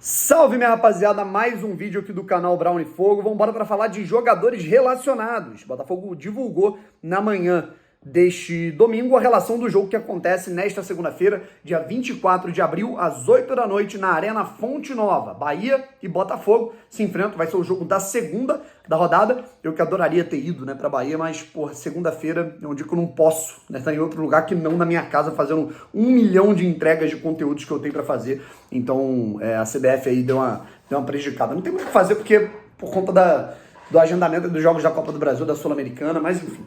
Salve, minha rapaziada, mais um vídeo aqui do canal Brown e Fogo. Vamos embora para falar de jogadores relacionados. Botafogo divulgou na manhã deste domingo a relação do jogo que acontece nesta segunda-feira, dia 24 de abril, às 8 da noite, na Arena Fonte Nova. Bahia e Botafogo se enfrentam, vai ser o jogo da segunda da rodada. Eu que adoraria ter ido, para Bahia, mas, segunda-feira é um dia que eu não posso, estar em outro lugar que não na minha casa, fazendo 1 milhão de entregas de conteúdos que eu tenho para fazer. Então, a CBF aí deu uma prejudicada. Não tem muito o que fazer, porque por conta do agendamento dos jogos da Copa do Brasil, da Sul-Americana, mas enfim,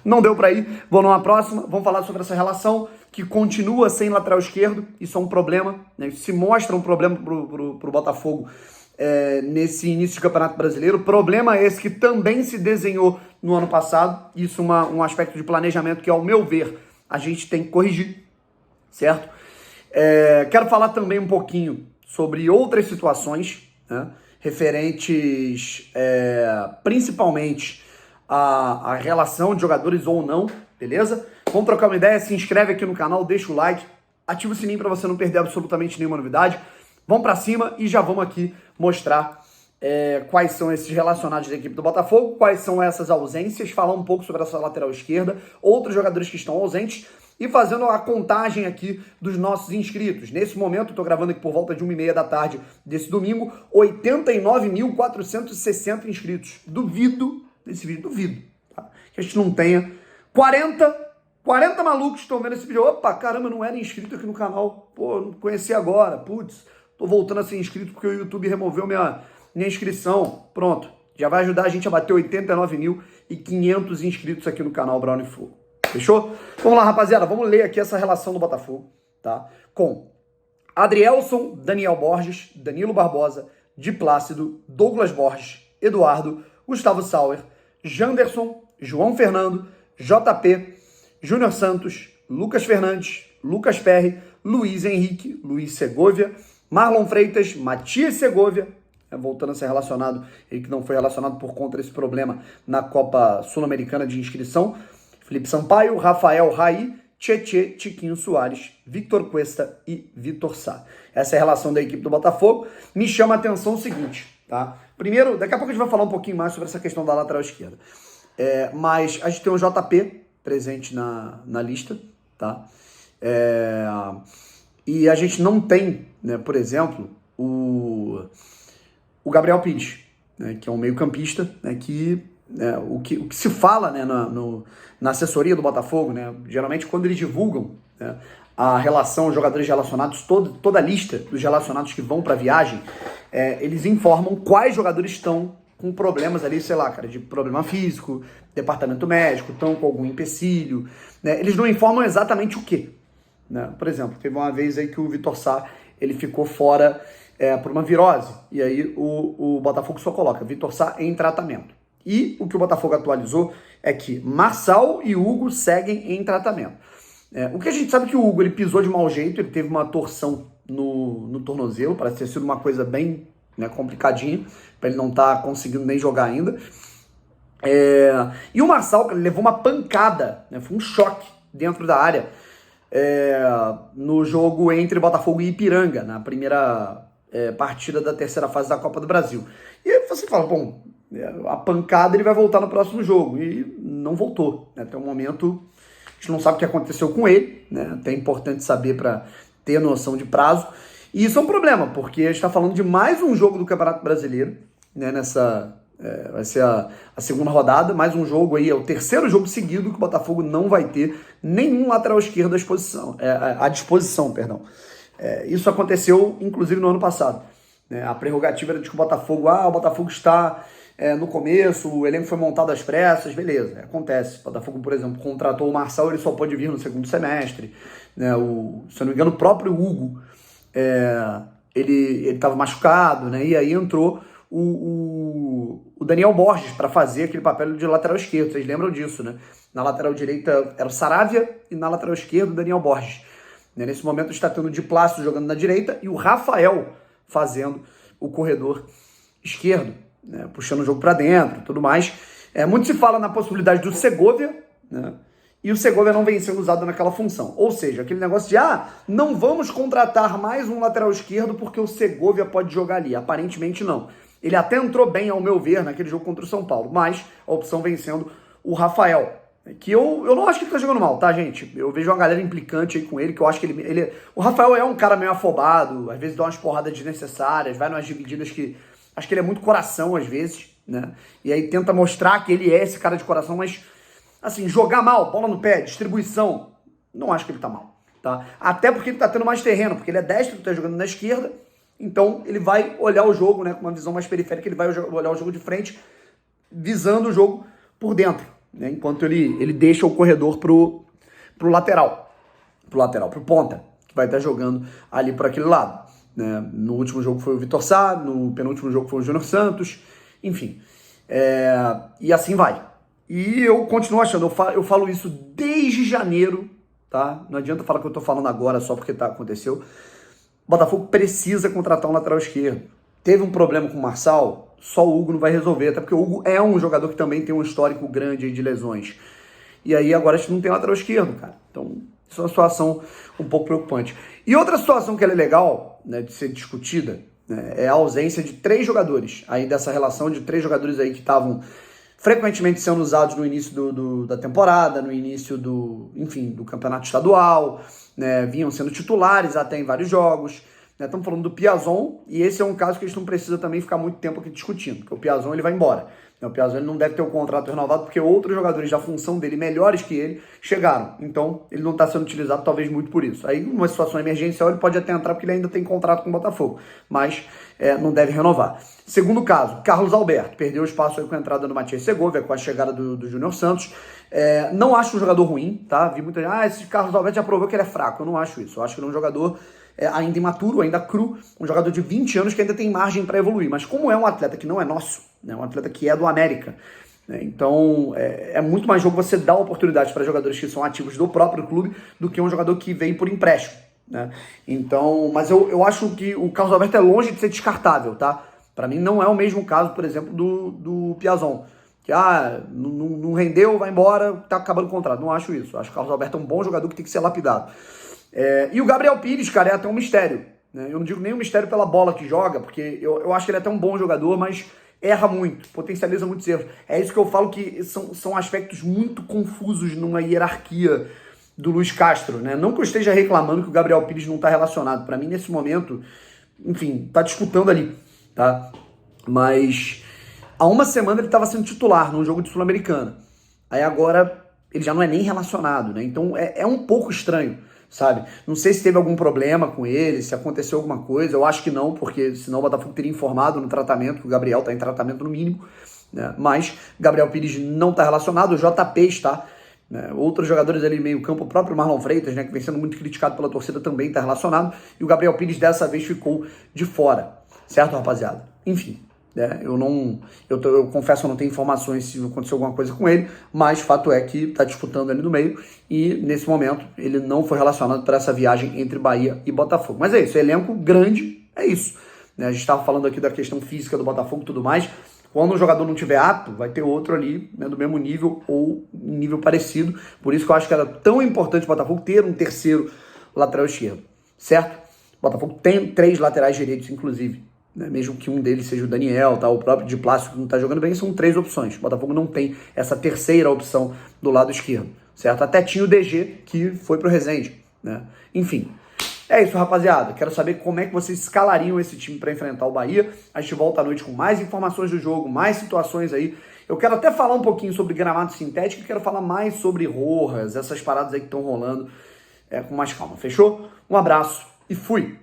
não deu para ir. Vou numa próxima, vamos falar sobre essa relação que continua sem lateral esquerdo. Isso é um problema, Isso se mostra um problema pro Botafogo nesse início de Campeonato Brasileiro. Problema esse que também se desenhou no ano passado. Isso é um aspecto de planejamento que, ao meu ver, a gente tem que corrigir, certo? Quero falar também um pouquinho sobre outras situações, referentes principalmente à relação de jogadores ou não, beleza? Vamos trocar uma ideia, se inscreve aqui no canal, deixa o like, ativa o sininho para você não perder absolutamente nenhuma novidade. Vamos para cima e já vamos aqui mostrar quais são esses relacionados da equipe do Botafogo, quais são essas ausências, falar um pouco sobre essa lateral esquerda, outros jogadores que estão ausentes, e fazendo a contagem aqui dos nossos inscritos. Nesse momento, estou gravando aqui por volta de 1h30 da tarde desse domingo, 89.460 inscritos. Duvido, nesse vídeo, tá? Que a gente não tenha 40 malucos que estão vendo esse vídeo. Opa, caramba, não era inscrito aqui no canal. Pô, não conheci agora. Putz, tô voltando a ser inscrito porque o YouTube removeu minha inscrição. Pronto, já vai ajudar a gente a bater 89.500 inscritos aqui no canal Brown e Fogo. Fechou? Vamos lá, rapaziada. Vamos ler aqui essa relação do Botafogo, tá? Com Adrielson, Daniel Borges, Danilo Barbosa, Di Plácido, Douglas Borges, Eduardo, Gustavo Sauer, Janderson, João Fernando, JP, Júnior Santos, Lucas Fernandes, Lucas Perry, Luiz Henrique, Luiz Segovia, Marlon Freitas, Matias Segovia, voltando a ser relacionado, ele que não foi relacionado por conta desse problema na Copa Sul-Americana de inscrição, Felipe Sampaio, Rafael Raí, Tietê, Tiquinho Soares, Victor Cuesta e Vitor Sá. Essa é a relação da equipe do Botafogo. Me chama a atenção o seguinte, tá? Primeiro, daqui a pouco a gente vai falar um pouquinho mais sobre essa questão da lateral esquerda. Mas a gente tem um JP presente na lista, tá? E a gente não tem, por exemplo, o Gabriel Pires, que é um meio-campista, que... O que se fala na assessoria do Botafogo, geralmente quando eles divulgam a relação, os jogadores relacionados, toda a lista dos relacionados que vão para a viagem, eles informam quais jogadores estão com problemas ali, sei lá, cara, de problema físico, departamento médico, estão com algum empecilho, eles não informam exatamente o quê. Por exemplo, teve uma vez aí que o Vitor Sá, ele ficou fora por uma virose, e aí o Botafogo só coloca Vitor Sá em tratamento. E o que o Botafogo atualizou é que Marçal e Hugo seguem em tratamento. O que a gente sabe é que o Hugo ele pisou de mau jeito, ele teve uma torção no tornozelo, parece ter sido uma coisa bem complicadinha, para ele não estar conseguindo nem jogar ainda. E o Marçal, ele levou uma pancada, foi um choque dentro da área no jogo entre Botafogo e Ipiranga, na primeira partida da terceira fase da Copa do Brasil. E aí você fala, bom, a pancada ele vai voltar no próximo jogo, e não voltou, Até o momento a gente não sabe o que aconteceu com ele, Até é importante saber para ter noção de prazo, e isso é um problema, porque a gente está falando de mais um jogo do Campeonato Brasileiro, vai ser a segunda rodada, mais um jogo aí, é o terceiro jogo seguido que o Botafogo não vai ter nenhum lateral esquerdo à disposição. Isso aconteceu inclusive no ano passado, A prerrogativa era de que o Botafogo está no começo, o elenco foi montado às pressas, beleza, acontece. O Botafogo, por exemplo, contratou o Marçal, ele só pode vir no segundo semestre, se eu não me engano, o próprio Hugo, ele estava machucado, e aí entrou o Daniel Borges para fazer aquele papel de lateral esquerdo, vocês lembram disso, Na lateral direita era o Saravia e na lateral esquerda o Daniel Borges. Nesse momento está tendo o Di Plácido jogando na direita e o Rafael fazendo o corredor esquerdo, puxando o jogo para dentro e tudo mais. Muito se fala na possibilidade do Segovia, e o Segovia não vem sendo usado naquela função. Ou seja, aquele negócio de, não vamos contratar mais um lateral esquerdo porque o Segovia pode jogar ali. Aparentemente não. Ele até entrou bem, ao meu ver, naquele jogo contra o São Paulo, mas a opção vem sendo o Rafael, que eu não acho que ele tá jogando mal, tá, gente? Eu vejo uma galera implicante aí com ele, que eu acho que ele... O Rafael é um cara meio afobado, às vezes dá umas porradas desnecessárias, vai umas divididas que... Acho que ele é muito coração, às vezes, né? E aí tenta mostrar que ele é esse cara de coração, mas... Assim, jogar mal, bola no pé, distribuição, não acho que ele tá mal, tá? Até porque ele tá tendo mais terreno, porque ele é destro, tá jogando na esquerda, então ele vai olhar o jogo, né, com uma visão mais periférica, ele vai olhar o jogo de frente, visando o jogo por dentro, né, enquanto ele deixa o corredor pro ponta, que vai estar jogando ali por aquele lado, né? No último jogo foi o Vitor Sá, no penúltimo jogo foi o Júnior Santos, enfim, e assim vai. E eu continuo achando, eu falo isso desde janeiro, tá? Não adianta falar que eu tô falando agora só porque aconteceu. O Botafogo precisa contratar um lateral esquerdo. Teve um problema com o Marçal, só o Hugo não vai resolver, até porque o Hugo é um jogador que também tem um histórico grande aí de lesões. E aí agora a gente não tem lateral esquerdo, cara. Então, isso é uma situação um pouco preocupante. E outra situação que ela é legal, né, de ser discutida, né, é a ausência de 3 jogadores. Aí dessa relação de 3 jogadores aí que estavam frequentemente sendo usados no início da temporada, no início do campeonato estadual, né, vinham sendo titulares até em vários jogos. Né, estamos falando do Piazon, e esse é um caso que a gente não precisa também ficar muito tempo aqui discutindo, porque o Piazon ele vai embora. O Piazon ele não deve ter o contrato renovado, porque outros jogadores da função dele, melhores que ele, chegaram. Então, ele não está sendo utilizado, talvez muito por isso. Aí, numa situação emergencial, ele pode até entrar, porque ele ainda tem contrato com o Botafogo, mas não deve renovar. Segundo caso, Carlos Alberto. Perdeu espaço aí com a entrada do Matias Segovia, com a chegada do Júnior Santos. Não acho um jogador ruim, tá? Vi muita gente, esse Carlos Alberto já provou que ele é fraco. Eu não acho isso. Eu acho que ele é um jogador ainda imaturo, ainda cru, um jogador de 20 anos que ainda tem margem para evoluir. Mas como é um atleta que não é nosso, né, um atleta que é do América, né, então é muito mais jogo você dar oportunidade para jogadores que são ativos do próprio clube do que um jogador que vem por empréstimo. Né? Então, mas eu acho que o Carlos Alberto é longe de ser descartável, tá? Para mim não é o mesmo caso, por exemplo, do Piazon. Que não rendeu, vai embora, tá acabando o contrato. Não acho isso. Acho que o Carlos Alberto é um bom jogador que tem que ser lapidado. E o Gabriel Pires, cara, é até um mistério. Né? Eu não digo nem um mistério pela bola que joga, porque eu acho que ele é até um bom jogador, mas erra muito, potencializa muitos erros. É isso que eu falo, que são aspectos muito confusos numa hierarquia do Luiz Castro. Né? Não que eu esteja reclamando que o Gabriel Pires não está relacionado. Para mim, nesse momento, enfim, tá disputando ali. Tá? Mas há uma semana ele estava sendo titular num jogo de Sul-Americana. Aí agora ele já não é nem relacionado, né? Então é um pouco estranho, sabe? Não sei se teve algum problema com ele, se aconteceu alguma coisa. Eu acho que não, porque senão o Botafogo teria informado no tratamento, que o Gabriel está em tratamento no mínimo, né? Mas Gabriel Pires não está relacionado, o JP está. Né? Outros jogadores ali meio campo, o próprio Marlon Freitas, né, que vem sendo muito criticado pela torcida, também está relacionado. E o Gabriel Pires dessa vez ficou de fora. Certo, rapaziada? Enfim, né? Eu confesso que eu não tenho informações se aconteceu alguma coisa com ele, mas fato é que está disputando ali no meio e nesse momento ele não foi relacionado para essa viagem entre Bahia e Botafogo. Mas é isso, elenco grande, é isso. Né? A gente estava falando aqui da questão física do Botafogo e tudo mais. Quando um jogador não tiver apto, vai ter outro ali, né, do mesmo nível ou em nível parecido. Por isso que eu acho que era tão importante o Botafogo ter um terceiro lateral esquerdo, certo? O Botafogo tem 3 laterais direitos, inclusive. Né? Mesmo que um deles seja o Daniel, tá? O próprio de Plástico que não está jogando bem, são 3 opções. O Botafogo não tem essa terceira opção do lado esquerdo, certo? Até tinha o DG, que foi pro Resende, né? Enfim, é isso, rapaziada. Quero saber como é que vocês escalariam esse time para enfrentar o Bahia. A gente volta à noite com mais informações do jogo, mais situações aí. Eu quero até falar um pouquinho sobre gramado sintético e quero falar mais sobre Rojas, essas paradas aí que estão rolando com mais calma, fechou? Um abraço e fui!